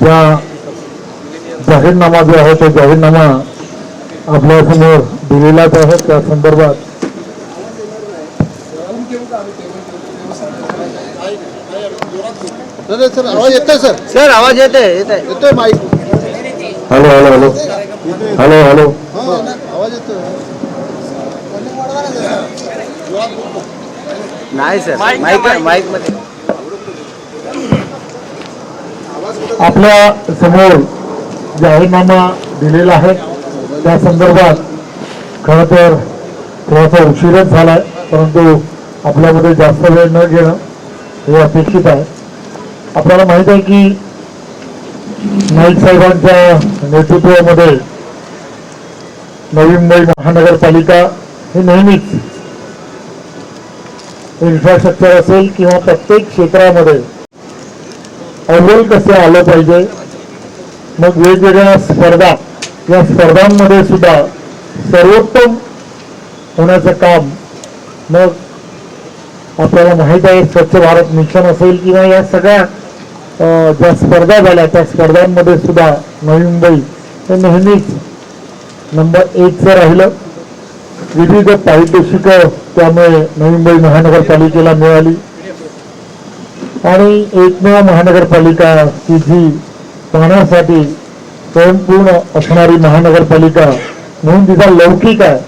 ज्या जाहीरनामा जो आहे तो जाहीरनामा आपल्यासमोर दिलेलाच आहे। त्या संदर्भात सर आवाज येतोय सर आवाज येतोय mike. Hello hello hello hello hello आवाज येतोय नाही सर माईक मध्ये आपल्या समोर जाहीरनामा दिलेला आहे। त्या संदर्भात खरं तर थोडासा उशीरच झालाय, परंतु आपल्यामध्ये जास्त वेळ न घेणं हे अपेक्षित आहे। आपल्याला माहित आहे की नाईक साहेबांच्या नेतृत्वामध्ये नवी मुंबई महानगरपालिका हे नेहमीच इन्फ्रास्ट्रक्चर असेल किंवा प्रत्येक क्षेत्रामध्ये अव्वल कसं आलं पाहिजे, मग वेगवेगळ्या स्पर्धा, या स्पर्धांमध्ये सुद्धा सर्वोत्तम होण्याचं काम, मग आपल्याला माहित आहे स्वच्छ भारत मिशन असेल किंवा या सगळ्या ज्या स्पर्धा झाल्या त्या स्पर्धांमध्ये सुद्धा नवी मुंबई हे नेहमीच नंबर 1 राहिलं। विविध पारितोषिकं त्यामुळे नवी मुंबई महानगरपालिकेला मिळाली आणि एकमेव महानगरपालिका की जी पाहण्यासाठी स्वयंपूर्ण असणारी महानगरपालिका म्हणून तिचा लौकिक आहे,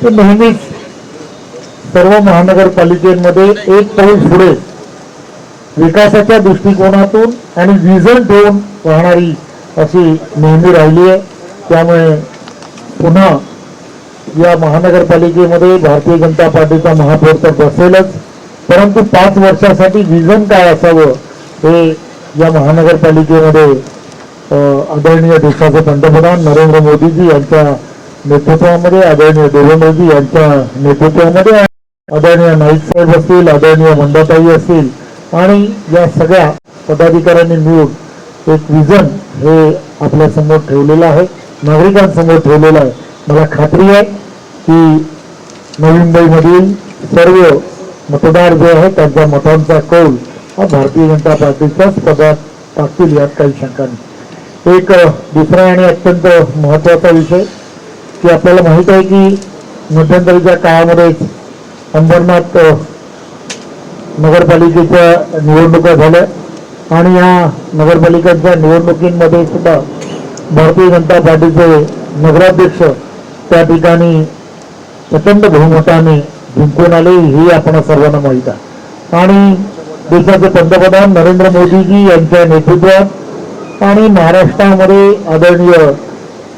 ते नेहमीच सर्व महानगरपालिकेमध्ये एक पाऊल पुढे विकासाच्या दृष्टिकोनातून आणि विजन ठेवून वाहणारी अशी नेहमी राहिली आहे। त्यामुळे पुन्हा या महानगरपालिकेमध्ये भारतीय जनता पार्टीचा महापौर तर बसेलच, परंतु 5 वर्षासाठी विजन काय असावं हे या महानगरपालिकेमध्ये आदरणीय देशाचे पंतप्रधान नरेंद्र मोदीजी यांच्या नेतृत्वामध्ये, आदरणीय देवेंद्रजी यांच्या नेतृत्वामध्ये, आदरणीय नाईक साहेब असतील, आदरणीय मंदाताई असतील आणि या सगळ्या पदाधिकाऱ्यांनी मिळून एक विजन हे आपल्या समोर ठेवलेलं आहे, नागरिकांसमोर ठेवलेलं आहे। मला खात्री आहे की नवी मुंबईमधील सर्व मतदार जे आहेत त्यांच्या मतांचा कौल हा भारतीय जनता पार्टीच्याच पदात टाकतील, यात काही शंका नाही। एक दुसरा आणि अत्यंत महत्त्वाचा विषय की आपल्याला माहित आहे की मध्यंतरीच्या काळामध्येच अंबरनाथ नगरपालिकेच्या निवडणुका झाल्या आणि या नगरपालिकांच्या निवडणुकीमध्ये सुद्धा भारतीय जनता पार्टीचे नगराध्यक्ष त्या ठिकाणी प्रचंड बहुमताने जिंकून आले, हे आपण सर्वांना माहीत आहे। आणि देशाचे पंतप्रधान नरेंद्र मोदीजी यांच्या नेतृत्वात आणि महाराष्ट्रामध्ये आदरणीय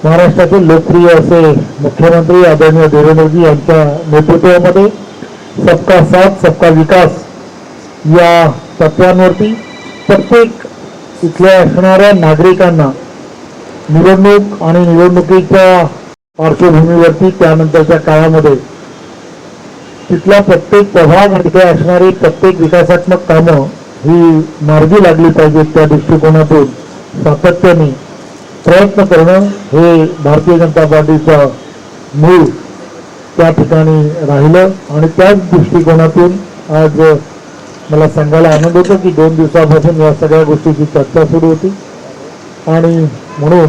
महाराष्ट्राचे लोकप्रिय असे मुख्यमंत्री आदरणीय देवेंद्रजी यांच्या नेतृत्वामध्ये सबका साथ सबका विकास या तत्वांवरती प्रत्येक इथल्या असणाऱ्या नागरिकांना निवडणूक आणि निवडणुकीच्या पार्श्वभूमीवरती त्यानंतरच्या काळामध्ये तिथला प्रत्येक प्रभाग आणि तिथे असणारी प्रत्येक विकासात्मक कामं ही मार्गी लागली पाहिजेत, त्या दृष्टिकोनातून सातत्याने प्रयत्न करणं हे भारतीय जनता पार्टीचं मूळ त्या ठिकाणी राहिलं। आणि त्याच दृष्टिकोनातून आज मला सांगायला आनंद होतो की 2 दिवसापासून या सगळ्या गोष्टीची चर्चा सुरू होती आणि म्हणून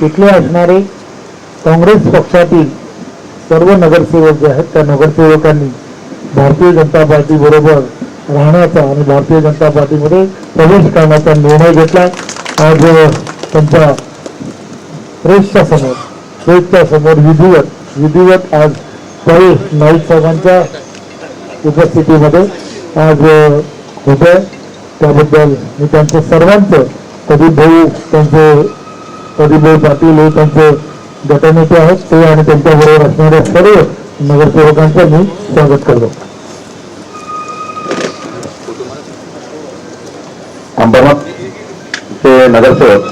तिथले असणारे काँग्रेस पक्षातील सर्व नगरसेवक जे आहेत त्या नगरसेवकांनी भारतीय जनता पार्टी बरोबर राहण्याचा आणि भारतीय जनता पार्टीमध्ये प्रवेश करण्याचा निर्णय घेतला। आज त्यांच्या प्रेसच्या समोर विधिवत आज काही नाईक साहेबांच्या उपस्थितीमध्ये आज होते, त्याबद्दल मी त्यांचं सर्वांचं प्रदीप भाऊ पाटील हे त्यांचे गटनेते आहेत ते आणि त्यांच्याबरोबर असणाऱ्या सर्व नगरसेवकांचं मी स्वागत करतो। अंबरनाथ चे नगरसेवक